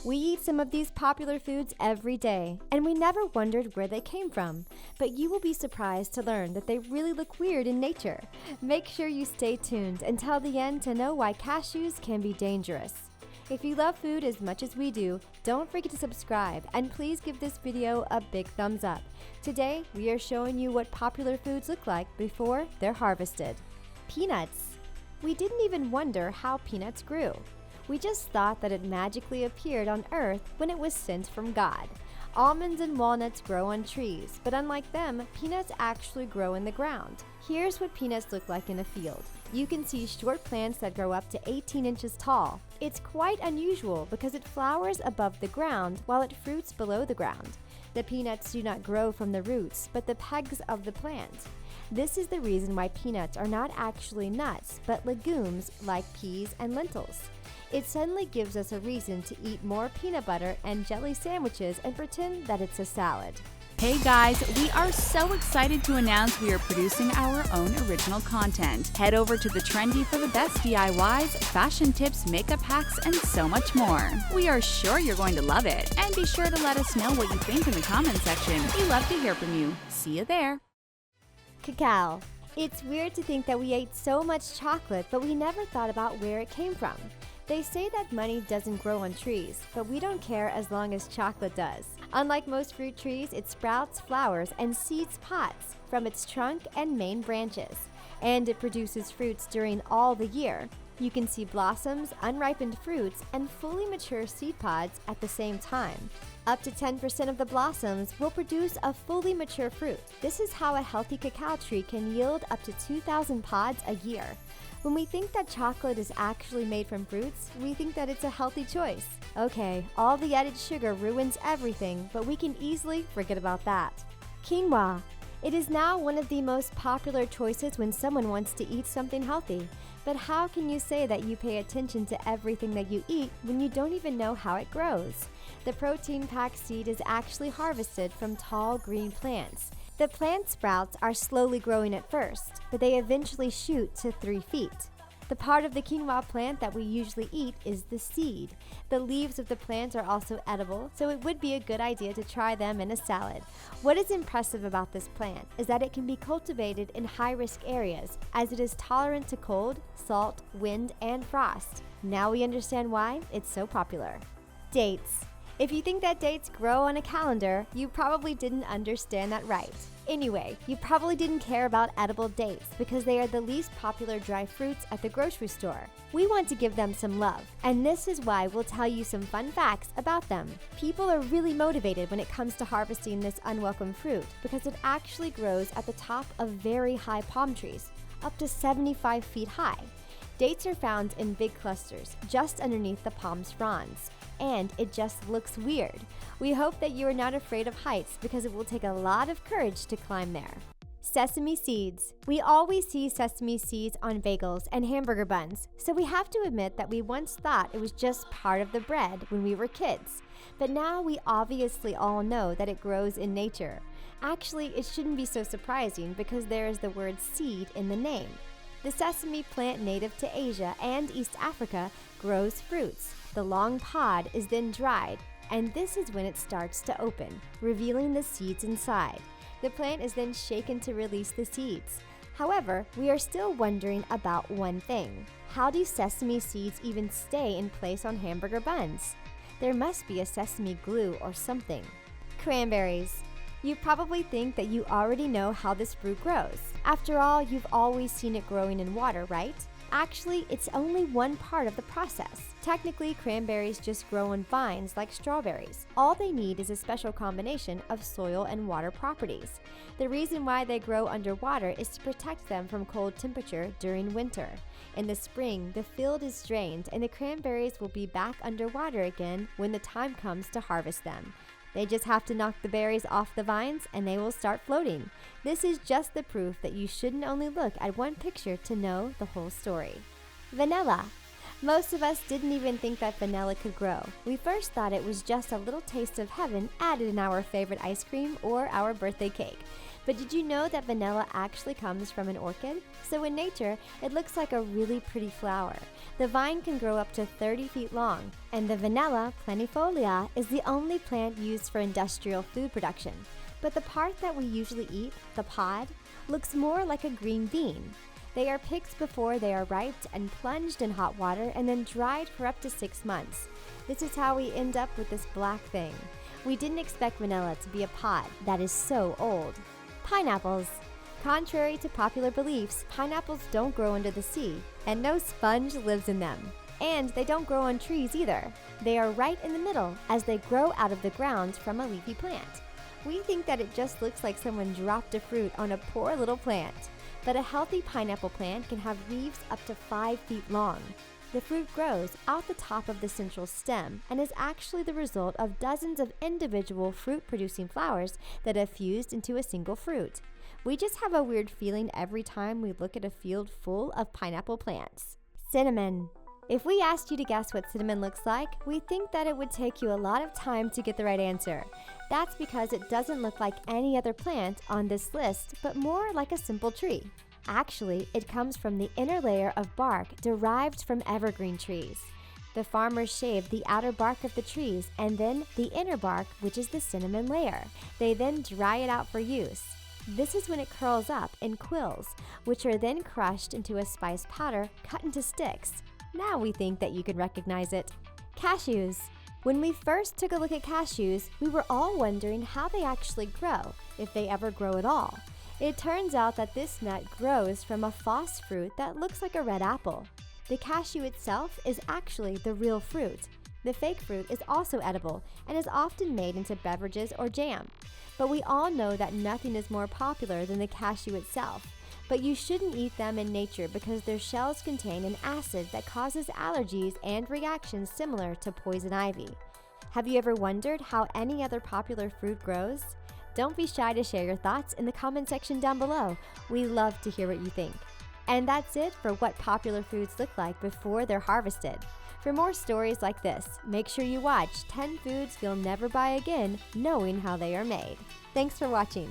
We eat some of these popular foods every day, and we never wondered where they came from. But you will be surprised to learn that they really look weird in nature. Make sure you stay tuned until the end to know why cashews can be dangerous. If you love food as much as we do, don't forget to subscribe and please give this video a big thumbs up. Today, we are showing you what popular foods look like before they're harvested. Peanuts. We didn't even wonder how peanuts grew. We just thought that it magically appeared on Earth when it was sent from God. Almonds and walnuts grow on trees, but unlike them, peanuts actually grow in the ground. Here's what peanuts look like in a field. You can see short plants that grow up to 18 inches tall. It's quite unusual because it flowers above the ground while it fruits below the ground. The peanuts do not grow from the roots, but the pegs of the plant. This is the reason why peanuts are not actually nuts, but legumes like peas and lentils. It suddenly gives us a reason to eat more peanut butter and jelly sandwiches and pretend that it's a salad. Hey guys, we are so excited to announce we are producing our own original content. Head over to The Trendy for the best DIYs, fashion tips, makeup hacks, and so much more. We are sure you're going to love it. And be sure to let us know what you think in the comment section. We love to hear from you. See you there. Cacao. It's weird to think that we ate so much chocolate, but we never thought about where it came from. They say that money doesn't grow on trees, but we don't care as long as chocolate does. Unlike most fruit trees, it sprouts, flowers, and seeds pods from its trunk and main branches. And it produces fruits during all the year. You can see blossoms, unripened fruits, and fully mature seed pods at the same time. Up to 10% of the blossoms will produce a fully mature fruit. This is how a healthy cacao tree can yield up to 2,000 pods a year. When we think that chocolate is actually made from fruits, we think that it's a healthy choice. Okay, all the added sugar ruins everything, but we can easily forget about that. Quinoa. It is now one of the most popular choices when someone wants to eat something healthy. But how can you say that you pay attention to everything that you eat when you don't even know how it grows? The protein-packed seed is actually harvested from tall green plants. The plant sprouts are slowly growing at first, but they eventually shoot to 3 feet. The part of the quinoa plant that we usually eat is the seed. The leaves of the plant are also edible, so it would be a good idea to try them in a salad. What is impressive about this plant is that it can be cultivated in high-risk areas, as it is tolerant to cold, salt, wind, and frost. Now we understand why it's so popular. Dates. If you think that dates grow on a calendar, you probably didn't understand that right. Anyway, you probably didn't care about edible dates because they are the least popular dry fruits at the grocery store. We want to give them some love, and this is why we'll tell you some fun facts about them. People are really motivated when it comes to harvesting this unwelcome fruit because it actually grows at the top of very high palm trees, up to 75 feet high. Dates are found in big clusters just underneath the palm's fronds, and it just looks weird. We hope that you are not afraid of heights because it will take a lot of courage to climb there. Sesame seeds. We always see sesame seeds on bagels and hamburger buns, so we have to admit that we once thought it was just part of the bread when we were kids. But now we obviously all know that it grows in nature. Actually, it shouldn't be so surprising because there is the word seed in the name. The sesame plant native to Asia and East Africa grows fruits. The long pod is then dried, and this is when it starts to open, revealing the seeds inside. The plant is then shaken to release the seeds. However, we are still wondering about one thing. How do sesame seeds even stay in place on hamburger buns? There must be a sesame glue or something. Cranberries. You probably think that you already know how this fruit grows. After all, you've always seen it growing in water, right? Actually, it's only one part of the process. Technically, cranberries just grow on vines like strawberries. All they need is a special combination of soil and water properties. The reason why they grow underwater is to protect them from cold temperature during winter. In the spring, the field is drained and the cranberries will be back underwater again when the time comes to harvest them. They just have to knock the berries off the vines and they will start floating. This is just the proof that you shouldn't only look at one picture to know the whole story. Vanilla. Most of us didn't even think that vanilla could grow. We first thought it was just a little taste of heaven added in our favorite ice cream or our birthday cake. But did you know that vanilla actually comes from an orchid? So in nature, it looks like a really pretty flower. The vine can grow up to 30 feet long, and the vanilla planifolia is the only plant used for industrial food production. But the part that we usually eat, the pod, looks more like a green bean. They are picked before they are ripe and plunged in hot water and then dried for up to 6 months. This is how we end up with this black thing. We didn't expect vanilla to be a pod that is so old. Pineapples. Contrary to popular beliefs, pineapples don't grow under the sea, and no sponge lives in them. And they don't grow on trees either. They are right in the middle as they grow out of the ground from a leafy plant. We think that it just looks like someone dropped a fruit on a poor little plant. But a healthy pineapple plant can have leaves up to 5 feet long. The fruit grows out the top of the central stem and is actually the result of dozens of individual fruit-producing flowers that have fused into a single fruit. We just have a weird feeling every time we look at a field full of pineapple plants. Cinnamon. If we asked you to guess what cinnamon looks like, we think that it would take you a lot of time to get the right answer. That's because it doesn't look like any other plant on this list, but more like a simple tree. Actually, it comes from the inner layer of bark derived from evergreen trees. The farmers shave the outer bark of the trees and then the inner bark, which is the cinnamon layer. They then dry it out for use. This is when it curls up in quills, which are then crushed into a spice powder cut into sticks. Now we think that you can recognize it. Cashews. When we first took a look at cashews, we were all wondering how they actually grow, if they ever grow at all. It turns out that this nut grows from a false fruit that looks like a red apple. The cashew itself is actually the real fruit. The fake fruit is also edible and is often made into beverages or jam. But we all know that nothing is more popular than the cashew itself. But you shouldn't eat them in nature because their shells contain an acid that causes allergies and reactions similar to poison ivy. Have you ever wondered how any other popular fruit grows? Don't be shy to share your thoughts in the comment section down below. We love to hear what you think. And that's it for what popular foods look like before they're harvested. For more stories like this, make sure you watch 10 Foods You'll Never Buy Again, knowing how they are made. Thanks for watching.